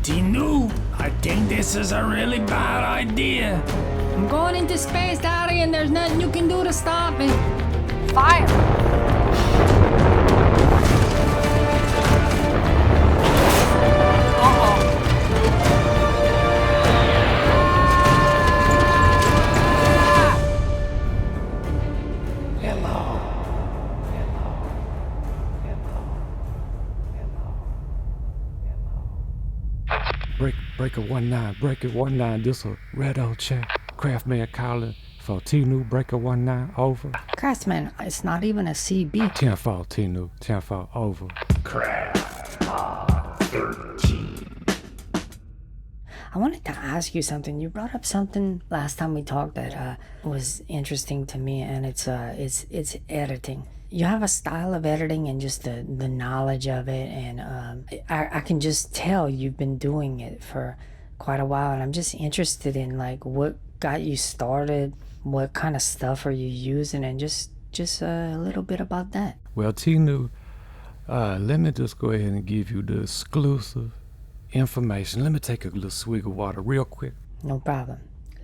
Tinu, I think this is a really bad idea. I'm going into space, Daddy, and there's nothing you can do to stop me. Fire! Breaker 19, Breaker 19, this a red old check. Crafsman calling for Tinu, Breaker 19, over. Crafsman, it's not even a CB. 10-4, Tinu, 10-4, over. Craft 13. I wanted to ask you something. You brought up something last time we talked that was interesting to me, and it's editing. You have a style of editing and just the knowledge of it, and I can just tell you've been doing it for quite a while, and I'm just interested in like what got you started, what kind of stuff are you using, and just a little bit about that. Well, Tinu, let me just go ahead and give you the exclusive information. Let me take a little swig of water real quick. No problem.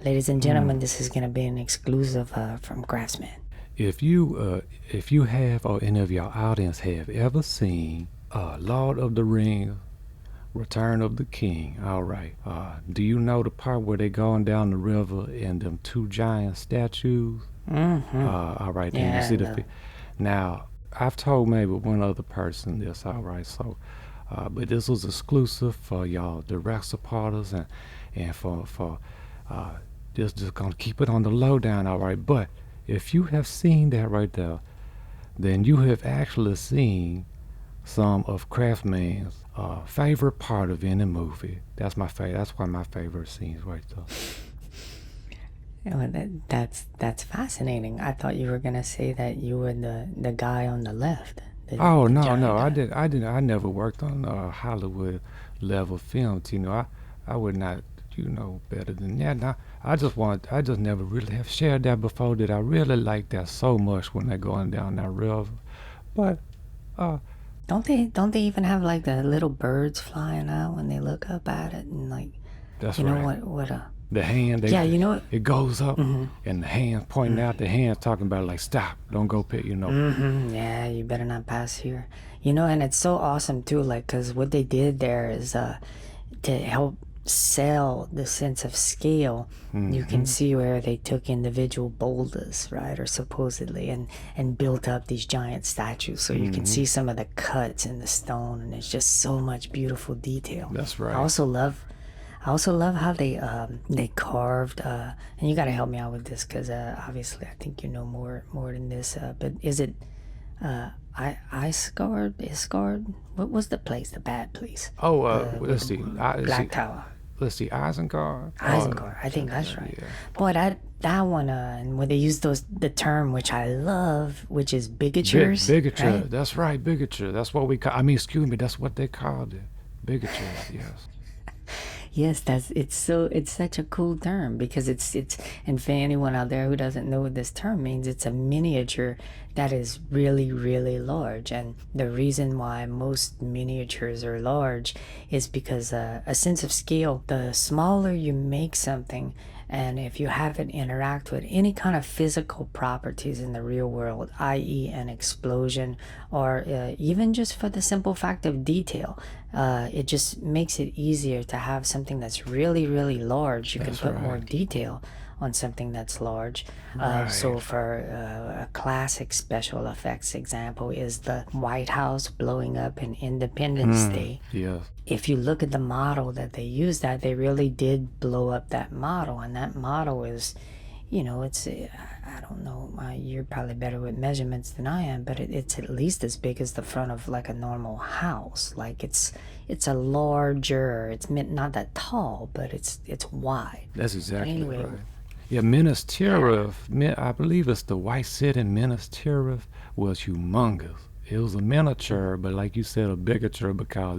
Ladies and gentlemen, this is going to be an exclusive from Crafsman. If you have, or any of your audience have ever seen Lord of the Rings, Return of the King, all right, do you know the part where they going down the river and them two giant statues? All right, then Yeah, you see the now, I've told maybe one other person this, all right, so but this was exclusive for y'all direct supporters and for just gonna keep it on the lowdown, all right. But if you have seen that right there, then you have actually seen some of Crafsman's favorite part of any movie. That's my favorite. That's one of my favorite scenes right there. Well, that's fascinating. I thought you were gonna say that you were the guy on the left. Oh the no, giant no, guy. I never worked on Hollywood level films. You know, I would not, better than that. Now, I just never really have shared that before. That I really like that so much when they're going down that river. But Don't they even have like the little birds flying out when they look up at it, and like that's you know right. what The hand, yeah, you know it goes up, and the hand pointing out, the hand talking about like, stop, don't go pit, yeah, you better not pass here, and it's so awesome too, like, because what they did there is to help sell the sense of scale. You can see where they took individual boulders, right, or supposedly, and built up these giant statues, so you can see some of the cuts in the stone, and it's just so much beautiful detail. That's right. I also love how they carved, and you got to help me out with this, because obviously I think you know more than this, but is it Isgard? What was the place, the bad place? Let's see. Black Tower. Let's see, Isengard. I think that's right. Yeah. Boy, that one, and when they use the term, which I love, which is bigatures. Bigature, right? that's right, bigature. That's what we call. That's what they called it. Bigature, yes. Yes, it's such a cool term, because it's and for anyone out there who doesn't know what this term means, it's a miniature that is really, really large. And the reason why most miniatures are large is because a sense of scale, the smaller you make something, and if you have it interact with any kind of physical properties in the real world, i.e. an explosion, or even just for the simple fact of detail, it just makes it easier to have something that's really, really large. You can put more detail on something that's large. So for a classic special effects example is the White House blowing up in Independence Day. Yes. If you look at the model that they used, that they really did blow up that model, and that model is, it's, I don't know, you're probably better with measurements than I am, but it's at least as big as the front of like a normal house. Like it's a larger, it's not that tall, but it's wide. That's exactly anyway, right. Yeah, Minas Tirith, I believe it's the White City. Minas Tirith was humongous. It was a miniature, but like you said, a bigature, because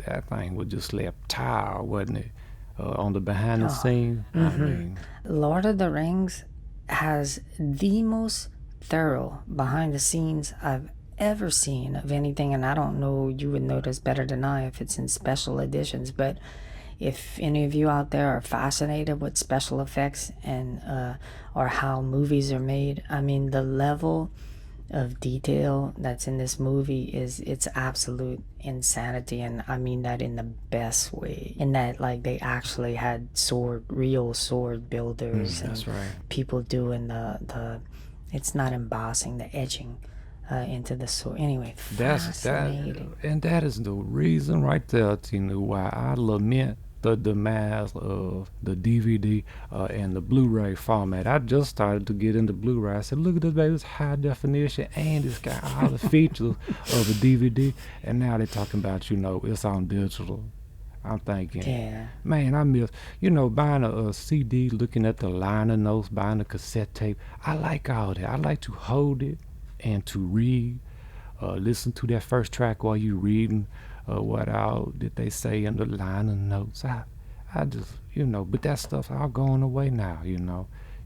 that thing was just like tile, wasn't it? On the behind the scenes. I mean, Lord of the Rings has the most thorough behind the scenes I've ever seen of anything, and I don't know, you would know this better than I if it's in special editions, but if any of you out there are fascinated with special effects and or how movies are made, I mean, the level of detail that's in this movie it's absolute insanity, and I mean that in the best way, in that like they actually had real sword builders That's and right. people doing the it's not embossing, the etching into the sword. Anyway, That, fascinating. and that is the reason right there, Tina, why I lament the demise of the DVD and the Blu-ray format. I just started to get into Blu-ray. I said, look at this, baby, it's high definition and it's got all the features of a DVD. And now they're talking about, it's on digital. I'm thinking, Yeah. man, I miss, buying a CD, looking at the liner notes, buying a cassette tape. I like all that. I like to hold it and to read, listen to that first track while you reading what all did they say in the liner notes. I just, but that stuff's all going away now.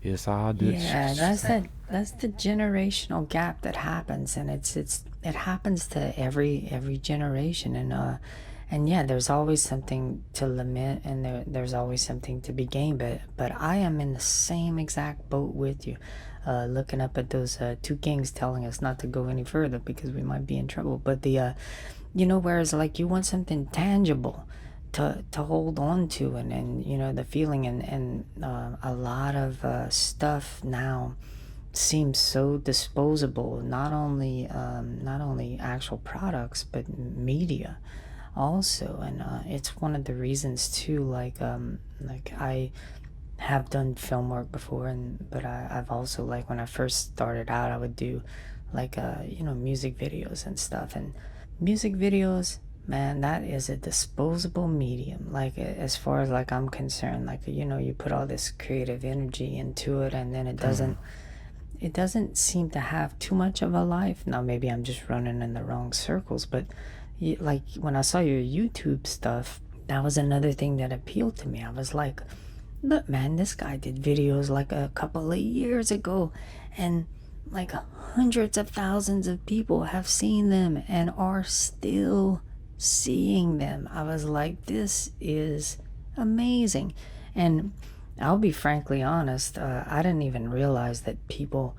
It's all Yeah, just, that's the generational gap that happens, and it happens to every generation, and yeah, there's always something to lament, and there's always something to be gained, but I am in the same exact boat with you, looking up at those two kings telling us not to go any further because we might be in trouble. But whereas like you want something tangible to hold on to, and the feeling, and a lot of stuff now seems so disposable, not only actual products but media also, and it's one of the reasons too, like I have done film work before, but I've also, like, when I first started out, I would do like music videos and stuff, and music videos, man, that is a disposable medium, like as far as like I'm concerned. Like, you put all this creative energy into it, and then it doesn't seem to have too much of a life. Now maybe I'm just running in the wrong circles, but like when I saw your YouTube stuff, that was another thing that appealed to me. I was like, look, man, this guy did videos like a couple of years ago, and like hundreds of thousands of people have seen them and are still seeing them. I was like, this is amazing. And I'll be frankly honest, I didn't even realize that people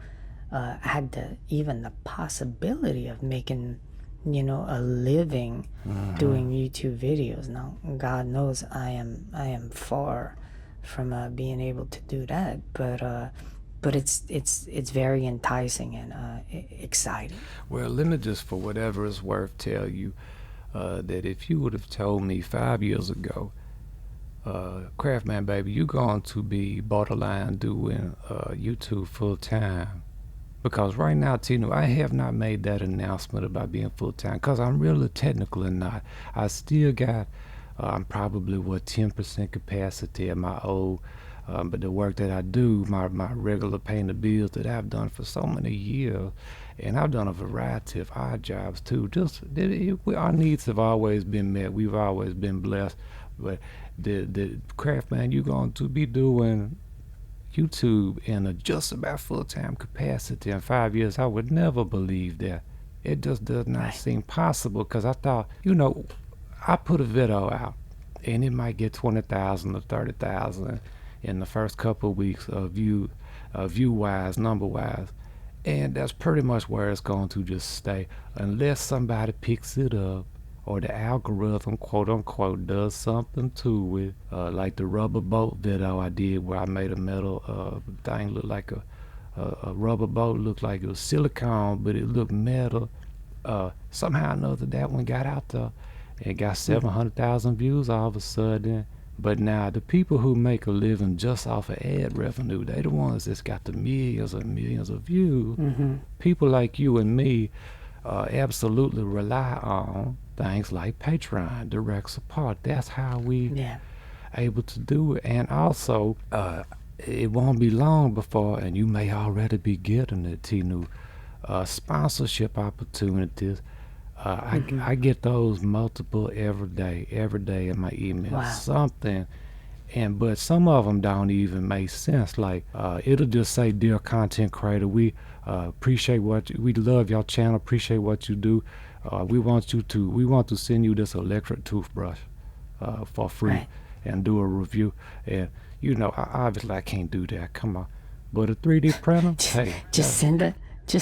had even the possibility of making, a living doing YouTube videos. Now, God knows I am far from being able to do that, but it's very enticing and exciting. well, let me just, for whatever it's worth, tell you that if you would have told me 5 years ago, Crafsman, baby, you're going to be borderline doing YouTube full time. Because right now, Tino, I have not made that announcement about being full time because I'm really technically not. I still got, I'm probably 10% capacity at my old, but the work that I do, my regular paying the bills that I've done for so many years, and I've done a variety of odd jobs too. Our needs have always been met. We've always been blessed, but the Craftsman, you're going to be doing YouTube in a just about full-time capacity in 5 years. I would never believe that. It just does not Right. seem possible because I thought, I put a video out and it might get 20,000 or 30,000 in the first couple of weeks of view-wise, number-wise. And that's pretty much where it's going to just stay unless somebody picks it up or the algorithm, quote unquote, does something to it, like the rubber boat video I did where I made a metal thing look like a rubber boat, looked like it was silicone, but it looked metal. Somehow or another, that one got out there and got 700,000 views all of a sudden. But now the people who make a living just off of ad revenue, they the ones that's got the millions and millions of views. People like you and me absolutely rely on things like Patreon, direct support. That's how we Yeah. able to do it. And also, it won't be long before, and you may already be getting it, Tinu, sponsorship opportunities. I get those multiple every day in my email. Wow. Something But some of them don't even make sense. Like it'll just say, "Dear content creator, we we love your channel, appreciate what you do. We want to send you this electric toothbrush for free Right. and do a review." And obviously I can't do that. Come on. But a 3D printer, hey, Just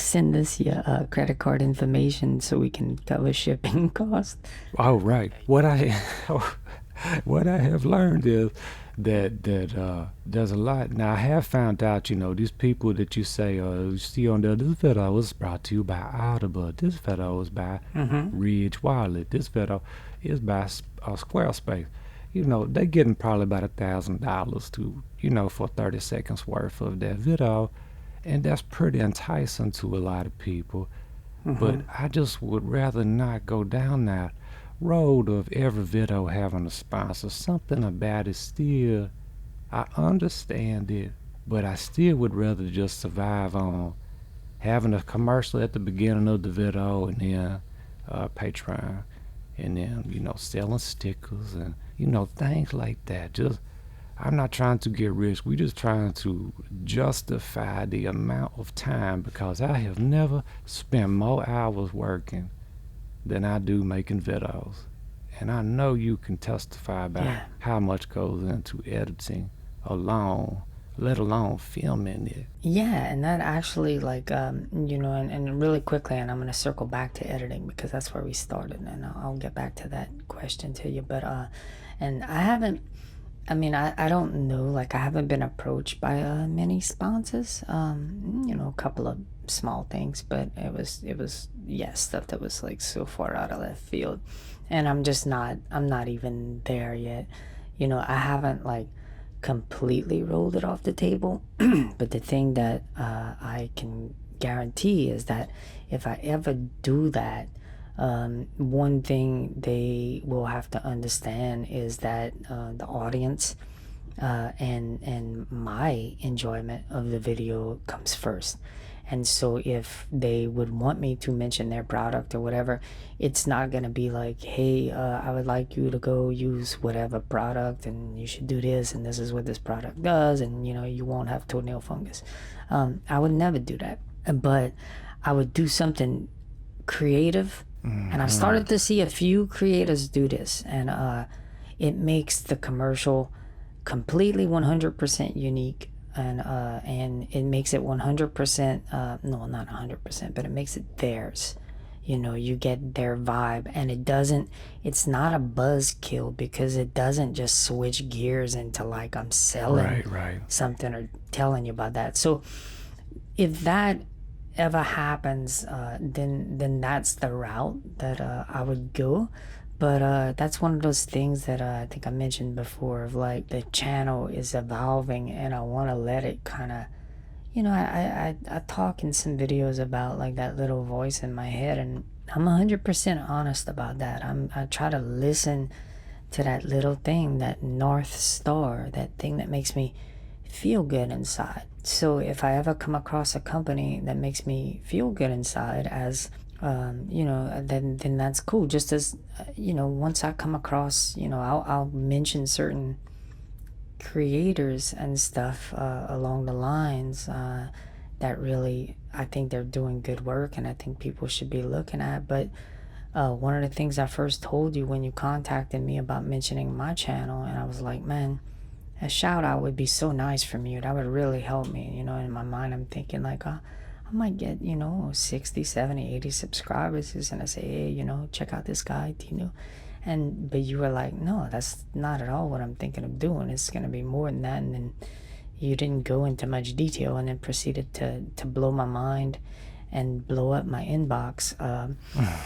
send us your credit card information so we can cover shipping costs. oh right. What I have learned is that there's a lot. Now I have found out, these people that you say you see on there. This video was brought to you by Audible. This video was by Ridge Wallet. This video is by Squarespace. They getting probably about $1,000 to for 30 seconds worth of that video, and that's pretty enticing to a lot of people. But I just would rather not go down that road of every video having a sponsor. Something about it still, I understand it, but I still would rather just survive on having a commercial at the beginning of the video, and then Patreon, and then selling stickers and things like that. Just, I'm not trying to get rich. We just trying to justify the amount of time, because I have never spent more hours working than I do making videos. And I know you can testify about Yeah. how much goes into editing alone, let alone filming it. Yeah, and that actually, like, and really quickly, and I'm going to circle back to editing because that's where we started, and I'll get back to that question to you. But, and I don't know, like, I haven't been approached by many sponsors, a couple of small things, but it was stuff that was like so far out of left field, and I'm not even there yet. I haven't like completely rolled it off the table, but the thing that I can guarantee is that if I ever do that, one thing they will have to understand is that the audience and my enjoyment of the video comes first. And so if they would want me to mention their product or whatever, it's not going to be like, hey, I would like you to go use whatever product, and you should do this, and this is what this product does, and you won't have toenail fungus. I would never do that, but I would do something creative. And I've started to see a few creators do this, and it makes the commercial completely 100% unique, and it makes it 100%, no, not 100%, but it makes it theirs. You get their vibe, and it's not a buzzkill, because it doesn't just switch gears into like I'm selling Right. something or telling you about that. So if that ever happens, then that's the route that I would go. But that's one of those things that I think I mentioned before, of like the channel is evolving, and I want to let it kind of, I talk in some videos about like that little voice in my head, and I'm 100% honest about that. I try to listen to that little thing, that North Star, that thing that makes me feel good inside. So if I ever come across a company that makes me feel good inside, as then that's cool. Just as once I come across, I'll mention certain creators and stuff along the lines that really, I think they're doing good work, and I think people should be looking at. But one of the things I first told you when you contacted me about mentioning my channel, and I was like, man, a shout out would be so nice from you. That would really help me. In my mind, I'm thinking like, I might get 60, 70, 80 subscribers, and I say, hey, check out this guy, but you were like, no, that's not at all what I'm thinking of doing. It's gonna be more than that. And then you didn't go into much detail, and then proceeded to blow my mind and blow up my inbox,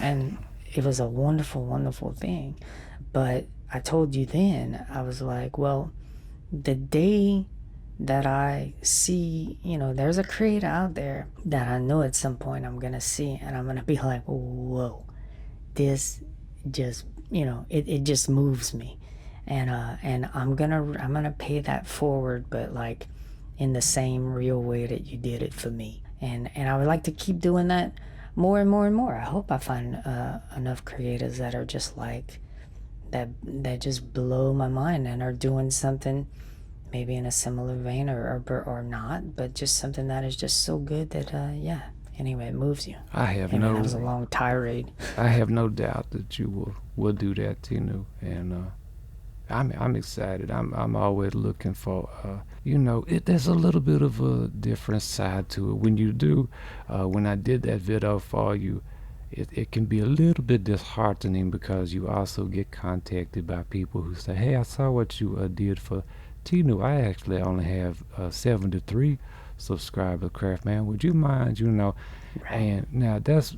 and it was a wonderful, wonderful thing. But I told you then, I was like, well, the day that I see, there's a creator out there that I know at some point I'm gonna see, and I'm gonna be like, whoa, this just, it just moves me, and I'm gonna pay that forward, but like in the same real way that you did it for me, and I would like to keep doing that more and more and more. I hope I find enough creators that are just like that just blow my mind and are doing something maybe in a similar vein or not, but just something that is just so good that yeah. Anyway, it moves you. I have Hey, man, no that was a long tirade. I have no doubt that you will do that, Tinu, and I'm excited. I'm always looking for there's a little bit of a different side to it. When you do, when I did that video for you, it can be a little bit disheartening because you also get contacted by people who say, "Hey, I saw what you did for Tinu. I actually only have 73 subscribers, Crafman. Would you mind, Right. And now that's,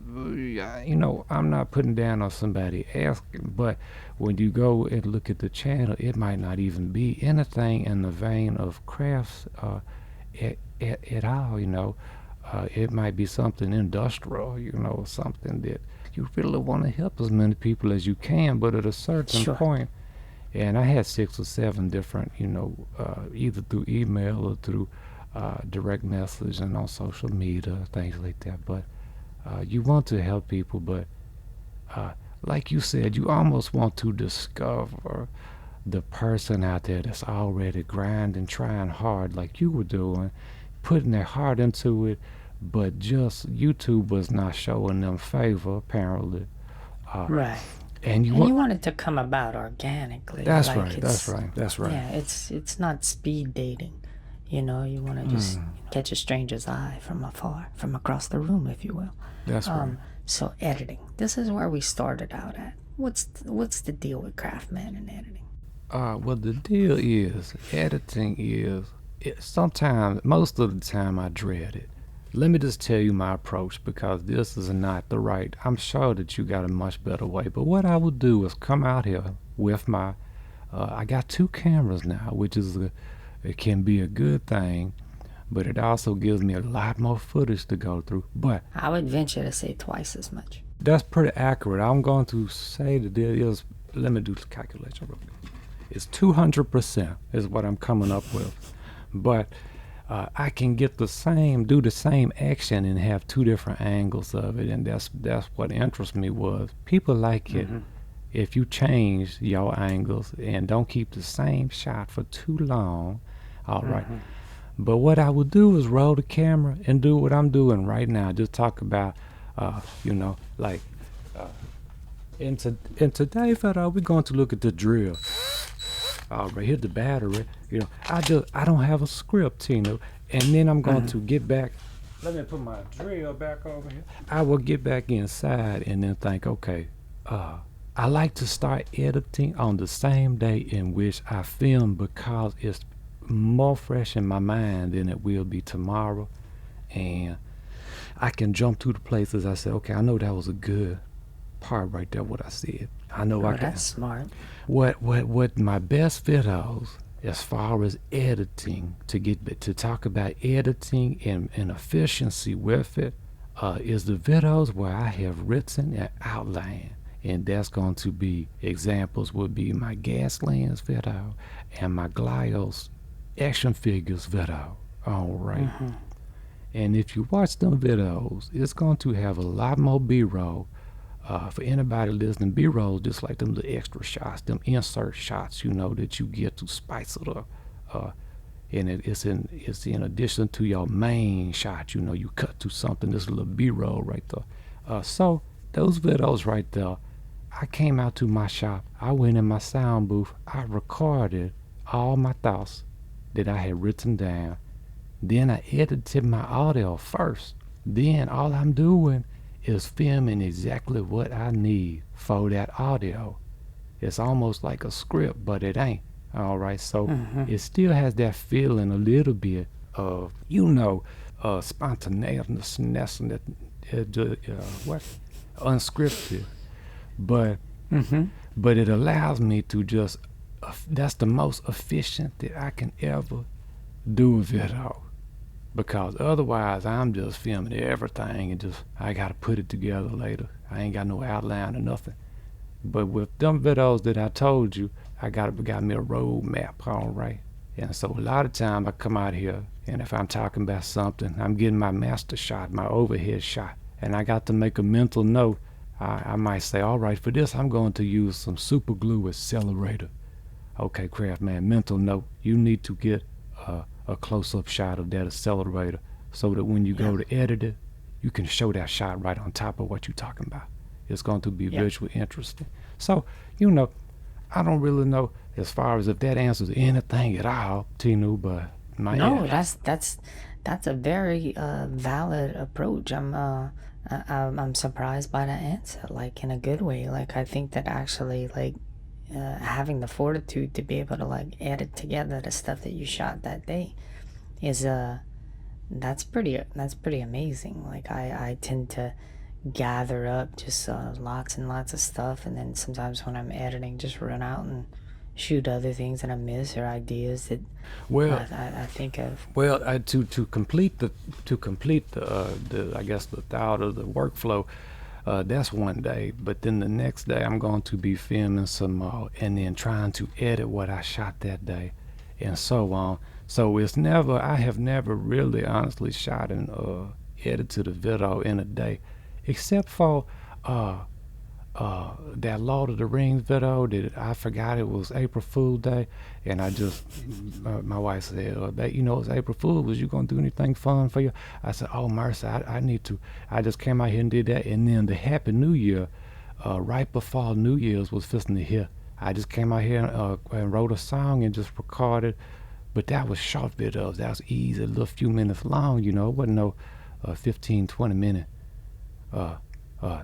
I'm not putting down on somebody asking, but when you go and look at the channel, it might not even be anything in the vein of crafts at all. It might be something industrial, something that you really want to help as many people as you can, but at a certain Sure. point, and I had 6 or 7 different, either through email or through direct message and on social media, things like that. But you want to help people, but like you said, you almost want to discover the person out there that's already grinding, trying hard like you were doing, putting their heart into it, but just YouTube was not showing them favor, apparently. Right. And you want it to come about organically. That's like right. That's it's- right. That's right. Yeah, it's not speed dating. You want to just catch a stranger's eye from afar, from across the room, if you will. That's right. So editing. This is where we started out at. What's the deal with Crafsman and editing? Well, the deal is, editing is, sometimes, most of the time, I dread it. Let me just tell you my approach, because this is not the right. I'm sure that you got a much better way, but what I would do is come out here with my, I got 2 cameras now, which is, it can be a good thing, but it also gives me a lot more footage to go through. But I would venture to say twice as much. that's pretty accurate. I'm going to say that there is, let me do the calculation real quick. It's 200% is what I'm coming up with. But I can do the same action and have 2 different angles of it, and that's what interests me was people like it if you change your angles and don't keep the same shot for too long. All right. But what I would do is roll the camera and do what I'm doing right now. Just talk about, in today's video, we're going to look at the drill. All right, here's the battery. I don't have a script, and then I'm going to get back. Let me put my drill back over here. I will get back inside and then think, okay, I like to start editing on the same day in which I film because it's more fresh in my mind than it will be tomorrow, and I can jump to the places I say, okay, I know that was a good part right there, what I said. I know I can. That's smart. What my best videos as far as editing, to talk about editing and efficiency with it, is the videos where I have written an outline, and that's going to be examples would be my gas lens video and my Glyos action figures video. All right. And if you watch them videos, it's going to have a lot more B-roll. For anybody listening, B-roll just like them the extra shots, them insert shots, that you get to spice it up. And it's in addition to your main shot. You cut to something. This little B-roll right there. So those videos right there, I came out to my shop. I went in my sound booth. I recorded all my thoughts that I had written down. Then I edited my audio first. Then all I'm doing is filming exactly what I need for that audio. It's almost like a script, but it ain't. All right, so it still has that feeling a little bit of, spontaneousness, unscripted, but it allows me to just, that's the most efficient that I can ever do a video. Because otherwise I'm just filming everything and just I gotta put it together later. I ain't got no outline or nothing. But with them videos that I told you, I got me a road map, all right. And so a lot of time I come out here, and if I'm talking about something, I'm getting my master shot, my overhead shot, and I got to make a mental note. I might say, all right, for this I'm going to use some super glue accelerator. Okay, Crafsman, mental note, you need to get a close-up shot of that accelerator so that when you Yeah. go to edit it, you can show that shot right on top of what you're talking about. It's going to be Yeah. visually interesting. So, I don't really know as far as if that answers anything at all, Tinu, but No, that's a very valid approach. I'm surprised by the answer, like in a good way. Like I think that actually, like having the fortitude to be able to like edit together the stuff that you shot that day is that's pretty amazing. Like I tend to gather up just lots and lots of stuff, and then sometimes when I'm editing, just run out and shoot other things that I miss or ideas that well, I think of. well, to complete the I guess the thought of the workflow, that's one day. But then the next day, I'm going to be filming some more, and then trying to edit what I shot that day, and so on. So I have never really honestly shot and edited a video in a day, except for uh that Lord of the Rings video that I forgot it was April Fool Day, and I just my wife said, that it's April Fool. Was you gonna do anything fun for you? I said, oh mercy, I need to. I just came out here and did that, and then the Happy New Year, right before New Year's was fixing to hit. I just came out here and wrote a song and just recorded, but that was short videos. That was easy, a little few minutes long. It wasn't no 15, 20 minute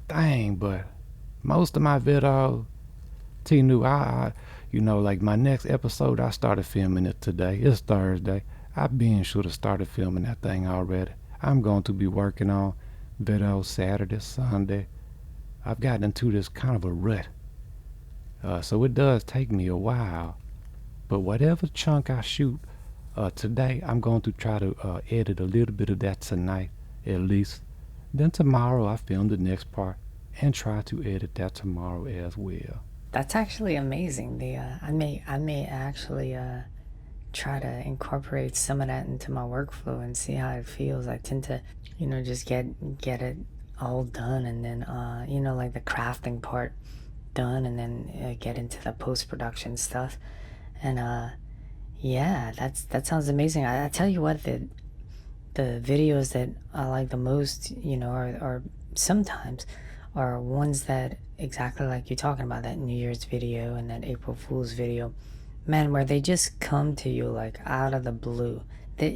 thing, but most of my videos, T knew like my next episode, I started filming it today. It's Thursday. I been should have started filming that thing already. I'm going to be working on videos Saturday, Sunday. I've gotten into this kind of a rut. So it does take me a while. But whatever chunk I shoot today, I'm going to try to edit a little bit of that tonight, at least. Then tomorrow I film the next part and try to edit that tomorrow as well. That's actually amazing. I may actually try to incorporate some of that into my workflow and see how it feels. I tend to, just get it all done, and then like the crafting part done, and then get into the post-production stuff. And yeah, that sounds amazing. I tell you what, the videos that I like the most, are sometimes are ones that exactly like you're talking about, that New Year's video and that April Fool's video, man, where they just come to you like out of the blue. That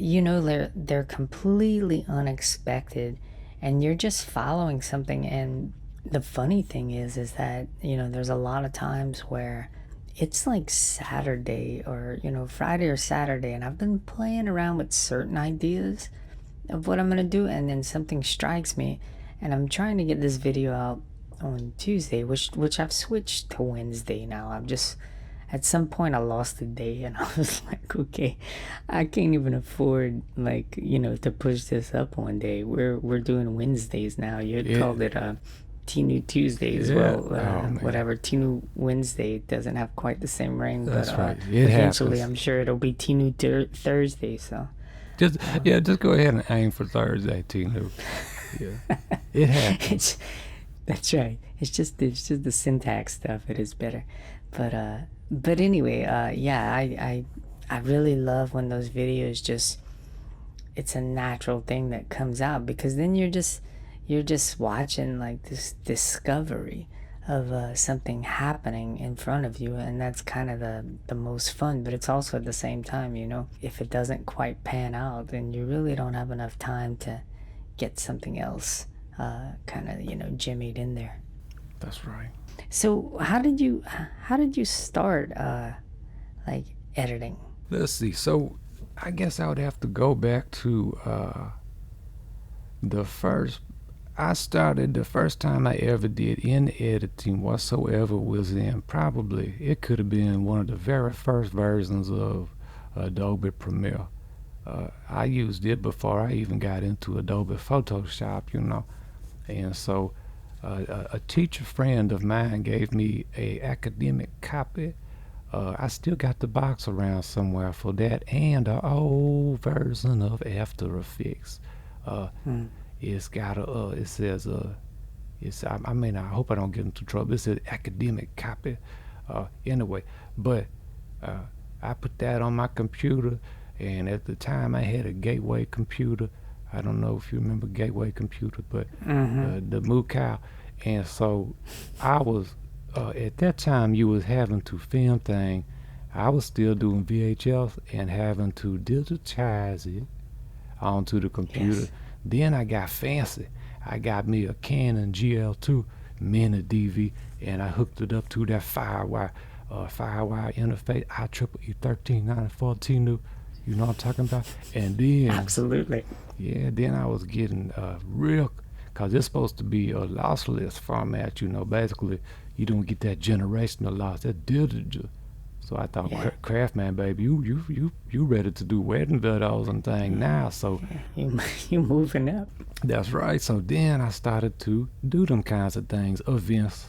they're completely unexpected, and you're just following something. And the funny thing is that there's a lot of times where it's like Saturday or Friday or Saturday, and I've been playing around with certain ideas of what I'm gonna do, and then something strikes me, and I'm trying to get this video out on Tuesday, which I've switched to Wednesday now. I'm just, at some point I lost a day, and I was like, okay, I can't even afford to push this up one day. We're doing Wednesdays now. You had called it Tinu Tuesdays. Yeah. Well, whatever. Tinu Wednesday doesn't have quite the same ring, That's but right. It eventually happens. I'm sure it'll be Tinu Thursday. So Just go ahead and aim for Thursday, Tinu. Yeah, it happens. That's right. It's just the syntax stuff. It is better, but anyway, yeah, I really love when those videos just, it's a natural thing that comes out, because then you're just watching like this discovery of something happening in front of you, and that's kind of the most fun. But it's also at the same time, if it doesn't quite pan out, then you really don't have enough time to get something else kind of jimmied in there. That's right. So how did you start like editing? Let's see. So I guess I would have to go back to the first time I ever did any editing whatsoever was in, probably, it could have been one of the very first versions of Adobe Premiere. I used it before I even got into Adobe Photoshop, and so a teacher friend of mine gave me a academic copy. I still got the box around somewhere for that, and an old version of After Effects. It's got it says It's I mean, I hope I don't get into trouble. It's an academic copy, anyway. But I put that on my computer, and at the time I had a Gateway computer. I don't know if you remember Gateway computer, but the Moo Cow. And so I was at that time you was having to film thing. I was still doing VHS and having to digitize it onto the computer. Yes. Then I got fancy. I got me a Canon GL2 mini DV, and I hooked it up to that Firewire interface, IEEE 1394 new. You know what I'm talking about? And then Absolutely. yeah, then I was getting real, cause it's supposed to be a lossless format. You know, basically you don't get that generational loss, that digital. So I thought, Yeah. Crafsman, baby, you ready to do wedding videos and thing now? So You moving up. that's right. So then I started to do them kinds of things, events,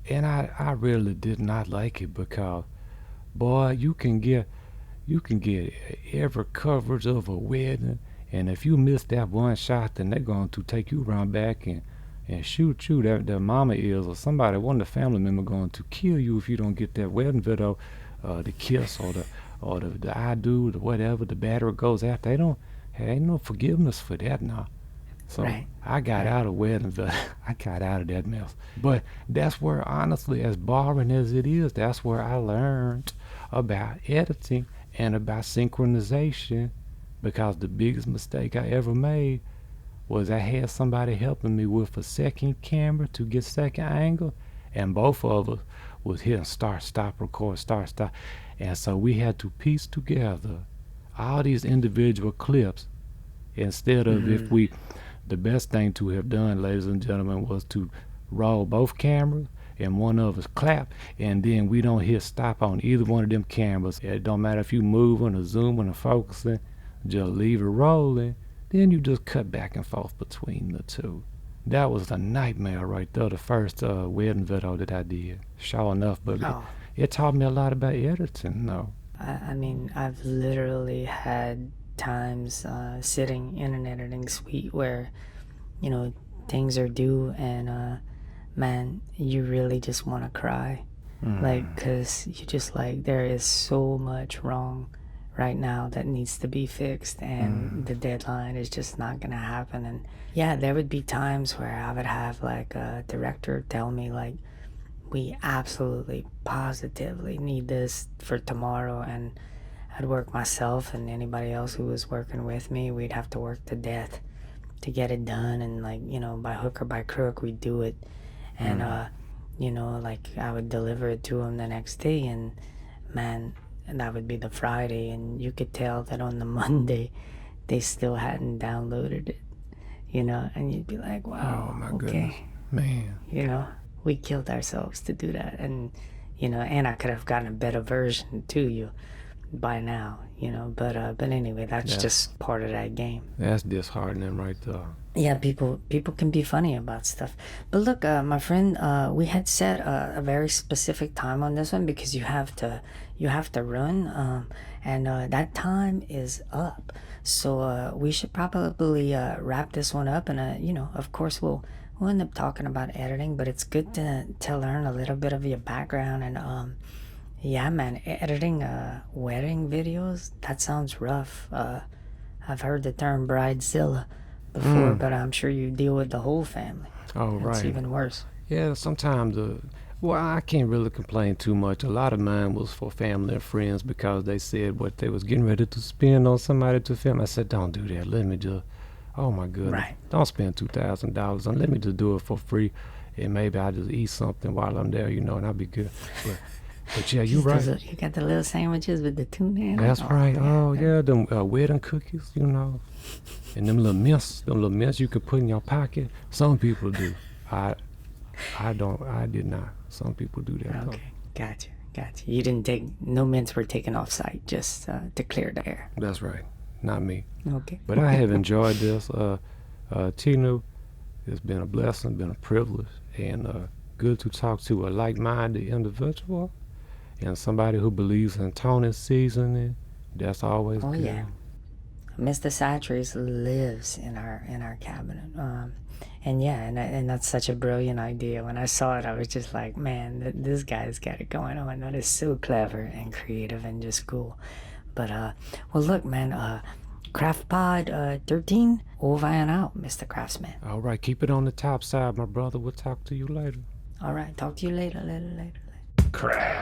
and I really did not like it because, boy, you can get every coverage of a wedding, and if you miss that one shot, then they're going to take you around back and shoot you. Their mama is, or somebody, one of the family member, going to kill you if you don't get that wedding video, the kiss or the I do, the whatever, the battery goes out. They don't, ain't no forgiveness for that now. So Right. I got out of wedding video. I got out of that mess. But that's where, honestly, as boring as it is, that's where I learned about editing and about synchronization, because the biggest mistake I ever made was I had somebody helping me with a second camera to get second angle, and both of us was hitting start, stop, record, start, stop. And so we had to piece together all these individual clips instead of the best thing to have done, ladies and gentlemen, was to roll both cameras and one of us clap, and then we don't hit stop on either one of them cameras. It don't matter if you moving or zooming or focusing, just leave it rolling. Then you just cut back and forth between the two. That was a nightmare right there, the first wedding video that I did. Sure enough, but Oh. it taught me a lot about editing, though. I mean, I've literally had times sitting in an editing suite where, things are due and, man, you really just want to cry. Like, because you just like, there is so much wrong right now that needs to be fixed, and the deadline is just not going to happen. And yeah, there would be times where I would have like a director tell me, like, we absolutely positively need this for tomorrow, and I'd work myself and anybody else who was working with me, we'd have to work to death to get it done, and like, by hook or by crook we'd do it. And like I would deliver it to him the next day, and man, and that would be the Friday, and you could tell that on the Monday they still hadn't downloaded it, and you'd be like, wow, Oh, my okay, goodness. Man. we killed ourselves to do that. And and I could have gotten a better version to you by now, but anyway, that's just part of that game. That's disheartening right there. Yeah, people can be funny about stuff. But look, my friend, we had set a very specific time on this one because you have to run, and that time is up. So we should probably wrap this one up, and of course we'll end up talking about editing, but it's good to learn a little bit of your background. And yeah, man, editing wedding videos, that sounds rough. I've heard the term bridezilla before, but I'm sure you deal with the whole family. Oh, It's right. even worse. Yeah, sometimes well, I can't really complain too much. A lot of mine was for family and friends because they said what they was getting ready to spend on somebody to film. I said, don't do that. Let me just, oh my goodness, Right. don't spend $2,000 on. Let me just do it for free, and maybe I'll just eat something while I'm there, and I'll be good. But yeah, you're right. You got the little sandwiches with the tuna in it? That's right. man. Oh yeah, them wedding cookies, and them little mints you could put in your pocket. Some people do. I don't. I did not. Some people do that. Though. Okay, gotcha. You didn't take, no mints were taken off site, just to clear the air. That's right. Not me. Okay. But I have enjoyed this. Tinu, it's been a blessing, been a privilege, and good to talk to a like-minded individual and somebody who believes in tone seasoning. That's always Oh good. yeah. Mr. Satries lives in our cabinet. yeah, and that's such a brilliant idea. When I saw it, I was just like, man, this guy's got it going on. That is so clever and creative and just cool. But well, look, man, Craft Pod 13, over and out, Mr. Craftsman. All right, keep it on the top side, my brother. We'll talk to you later. All right, talk to you later. Craft.